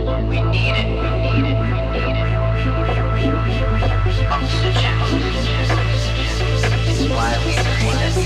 We need it. Oxygen. It's why we breathe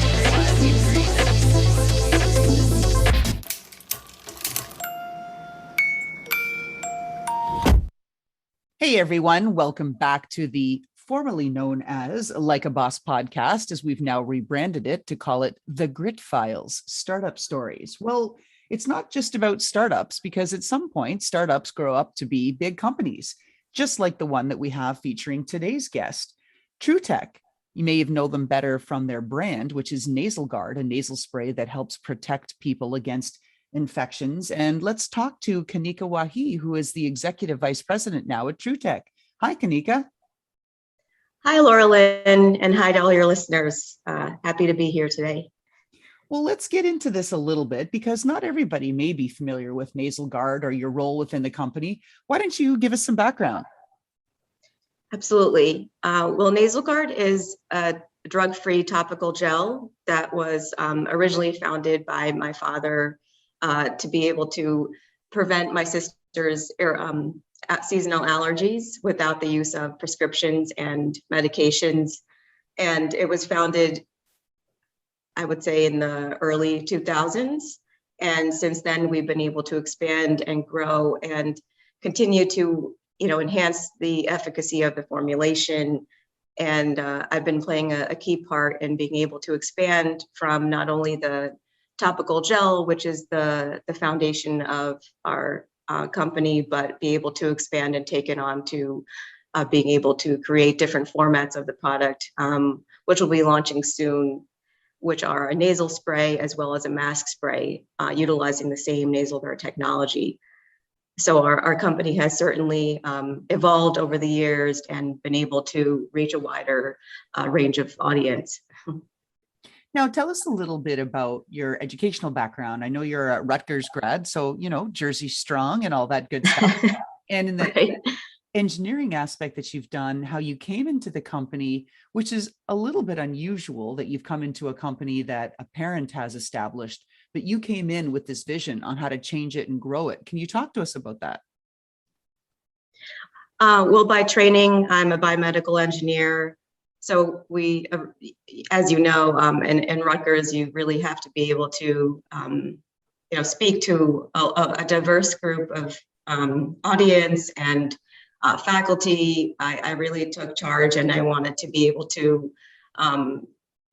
Hey everyone, welcome back to the formerly known as Like a Boss podcast, as we've now rebranded it to call it the Grit Files, Startup Stories. Well, it's not just about startups, because at some point, startups grow up to be big companies, just like the one that we have featuring today's guest, Trutek. You may know them better from their brand, which is Nasal Guard, a nasal spray that helps protect people against infections. And let's talk to Kanika Wahi, who is the Executive Vice President now at Trutek. Hi, Kanika. Hi, Loralyn, and hi to all your listeners. Happy to be here today. Well, let's get into this a little bit, because not everybody may be familiar with Nasal Guard or your role within the company. Why don't you give us some background? Absolutely. Well, Nasal Guard is a drug-free topical gel that was originally founded by my father to be able to prevent my sister's seasonal allergies without the use of prescriptions and medications. And it was founded, I would say, in the early 2000s. And since then, we've been able to expand and grow and continue to, enhance the efficacy of the formulation. And I've been playing a key part in being able to expand from not only the topical gel, which is the foundation of our company, but be able to expand and take it on to being able to create different formats of the product, which will be launching soon, which are a nasal spray as well as a mask spray, utilizing the same nasal guard technology. So our company has certainly evolved over the years and been able to reach a wider range of audience. Now, tell us a little bit about your educational background. I know you're a Rutgers grad, so, Jersey strong and all that good stuff. And in the Right. engineering aspect that you've done, how you came into the company, which is a little bit unusual that you've come into a company that a parent has established, but you came in with this vision on how to change it and grow it. Can you talk to us about that? Well, by training, I'm a biomedical engineer. So we, as you know, in Rutgers, you really have to be able to, speak to a diverse group of audience and faculty. I really took charge, and I wanted to be able to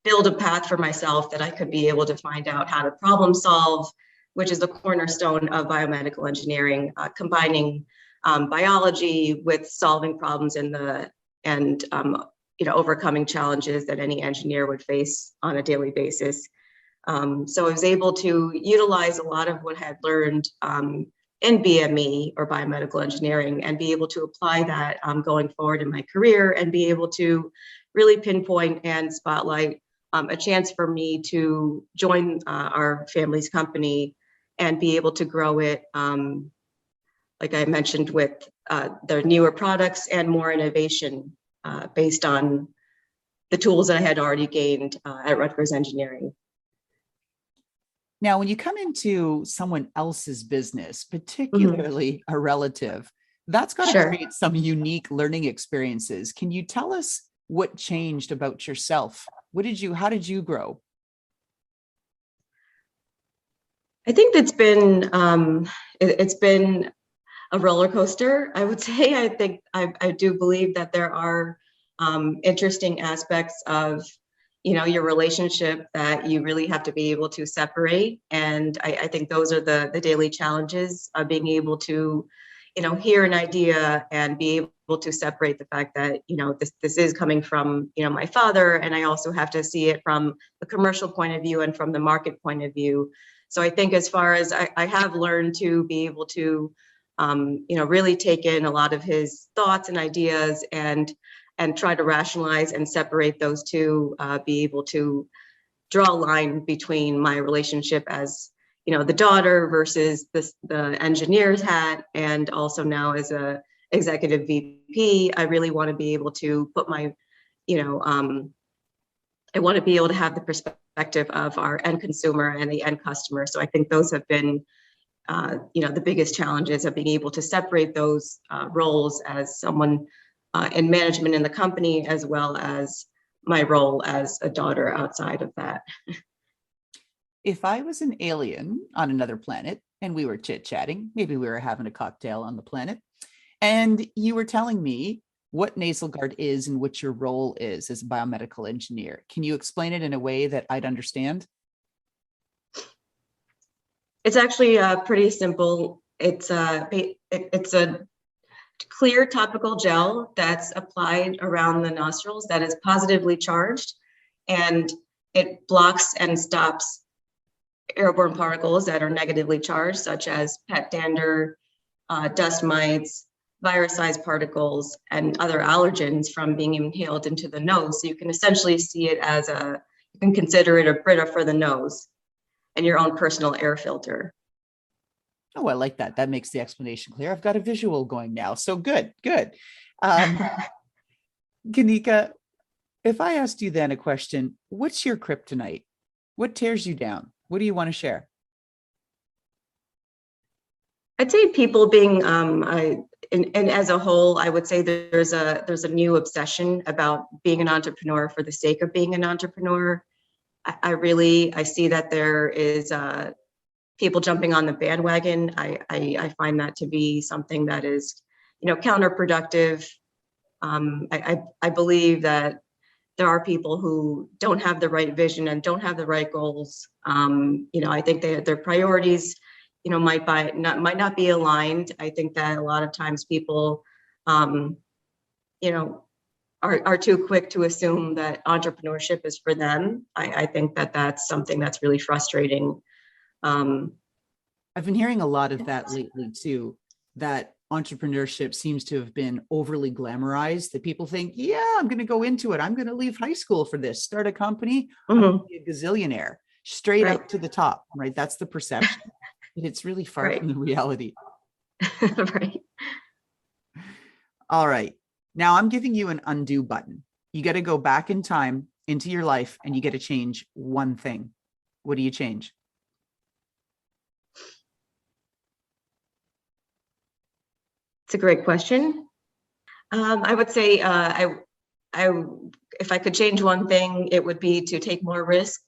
build a path for myself that I could be able to find out how to problem solve, which is the cornerstone of biomedical engineering, combining biology with solving problems and overcoming challenges that any engineer would face on a daily basis. So I was able to utilize a lot of what I had learned in BME or biomedical engineering and be able to apply that going forward in my career and be able to really pinpoint and spotlight a chance for me to join our family's company and be able to grow it, like I mentioned, with the newer products and more innovation based on the tools that I had already gained at Rutgers Engineering. Now, when you come into someone else's business, particularly a relative, that's got to Sure. create some unique learning experiences. Can you tell us what changed about yourself? How did you grow? I think it's been a roller coaster, I would say. I think I do believe that there are interesting aspects of your relationship that you really have to be able to separate. And I think those are the daily challenges of being able to, hear an idea and be able to separate the fact that, this is coming from, my father, and I also have to see it from the commercial point of view and from the market point of view. So I think as far as I have learned to be able to, really take in a lot of his thoughts and ideas and try to rationalize and separate those two, be able to draw a line between my relationship as, the daughter versus the engineer's hat, and also now as a executive VP, I really want to be able to put my, I want to be able to have the perspective of our end consumer and the end customer. So I think those have been the biggest challenges of being able to separate those roles as someone in management in the company, as well as my role as a daughter outside of that. If I was an alien on another planet and we were chit-chatting, maybe we were having a cocktail on the planet, and you were telling me what nasal guard is and what your role is as a biomedical engineer, can you explain it in a way that I'd understand? It's actually pretty simple. It's a clear topical gel that's applied around the nostrils that is positively charged, and it blocks and stops airborne particles that are negatively charged, such as pet dander, dust mites, virus-sized particles, and other allergens from being inhaled into the nose. So you can essentially see it as you can consider it a Brita for the nose and your own personal air filter. Oh, I like that. That makes the explanation clear. I've got a visual going now. So good. Kanika, if I asked you then a question, what's your kryptonite? What tears you down? What do you want to share? I'd say people being, and as a whole, I would say there's a new obsession about being an entrepreneur for the sake of being an entrepreneur. I see that there is people jumping on the bandwagon. I find that to be something that is, counterproductive. I believe that there are people who don't have the right vision and don't have the right goals. I think their priorities, might not be aligned. I think that a lot of times people, are too quick to assume that entrepreneurship is for them. I think that that's something that's really frustrating. I've been hearing a lot of that lately too, that entrepreneurship seems to have been overly glamorized, that people think, yeah, I'm going to go into it. I'm going to leave high school for this, start a company, I'm going to be a gazillionaire, straight Right. up to the top, right? That's the perception. And it's really far Right. from the reality. Right. All right. Now I'm giving you an undo button. You got to go back in time into your life and you get to change one thing. What do you change? It's a great question. I would say if I could change one thing, it would be to take more risk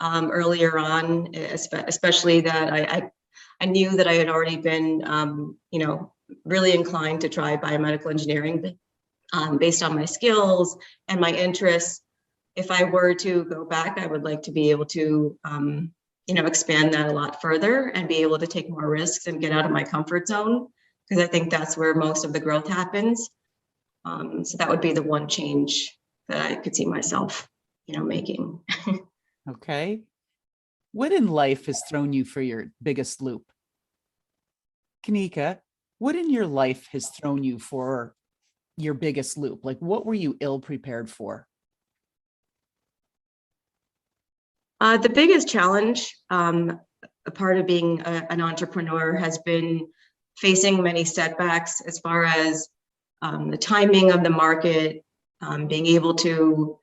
earlier on, especially that I knew that I had already been, really inclined to try biomedical engineering based on my skills and my interests. If I were to go back, I would like to be able to, expand that a lot further and be able to take more risks and get out of my comfort zone, because I think that's where most of the growth happens. So that would be the one change that I could see myself, making. Okay. What in life has thrown you for your biggest loop? Kanika, what in your life has thrown you for your biggest loop? Like, what were you ill prepared for? The biggest challenge, a part of being an entrepreneur, has been facing many setbacks as far as the timing of the market, being able to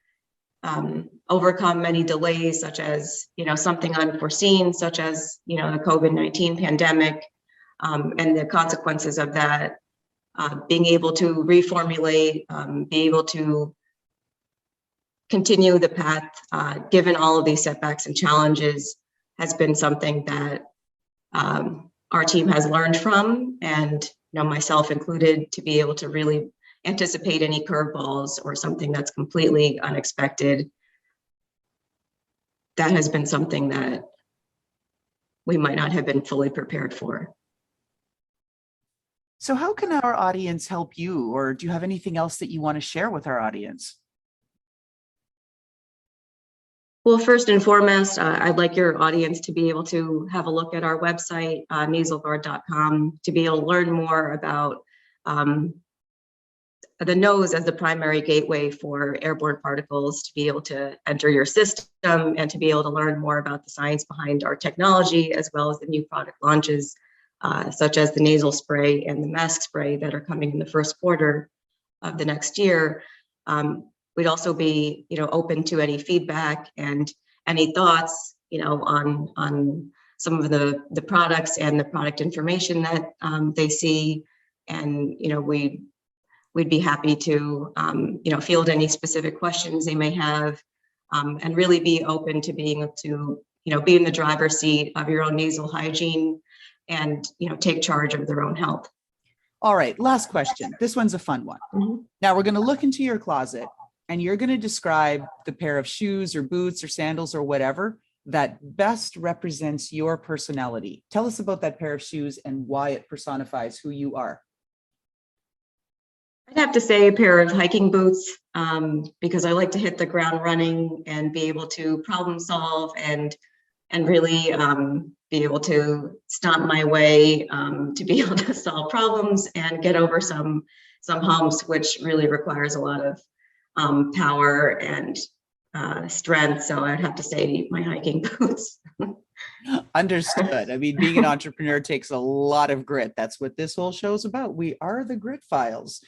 overcome many delays, such as, something unforeseen, such as, the COVID-19 pandemic, and the consequences of that, being able to reformulate, be able to continue the path, given all of these setbacks and challenges, has been something that our team has learned from, and myself included, to be able to really anticipate any curveballs or something that's completely unexpected. That has been something that we might not have been fully prepared for. So how can our audience help you? Or do you have anything else that you want to share with our audience? Well, first and foremost, I'd like your audience to be able to have a look at our website, nasalguard.com, to be able to learn more about the nose as the primary gateway for airborne particles, to be able to enter your system, and to be able to learn more about the science behind our technology, as well as the new product launches, such as the nasal spray and the mask spray that are coming in the first quarter of the next year. We'd also be, open to any feedback and any thoughts, on some of the products and the product information that they see. And, we'd be happy to, field any specific questions they may have, and really be open to being able to, be in the driver's seat of your own nasal hygiene and, take charge of their own health. All right, last question. This one's a fun one. Mhm. Now we're going to look into your closet and you're going to describe the pair of shoes or boots or sandals or whatever that best represents your personality. Tell us about that pair of shoes and why it personifies who you are. I'd have to say a pair of hiking boots, because I like to hit the ground running and be able to problem solve and really be able to stomp my way to be able to solve problems and get over some humps, which really requires a lot of power and strength. So I'd have to say my hiking boots. Understood. I mean, being an entrepreneur takes a lot of grit. That's what this whole show is about. We are the Grit Files.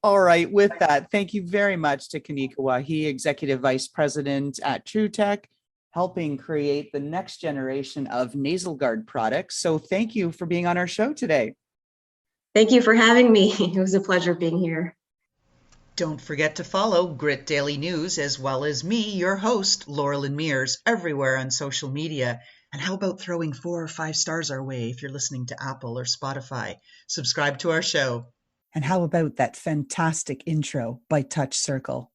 All right. With that, thank you very much to Kanika Wahi, Executive Vice President at Trutek, helping create the next generation of nasal guard products. So thank you for being on our show today. Thank you for having me. It was a pleasure being here. Don't forget to follow Grit Daily News as well as me, your host, Loralyn Mears, everywhere on social media. And how about throwing 4 or 5 stars our way if you're listening to Apple or Spotify? Subscribe to our show. And how about that fantastic intro by Touch Circle?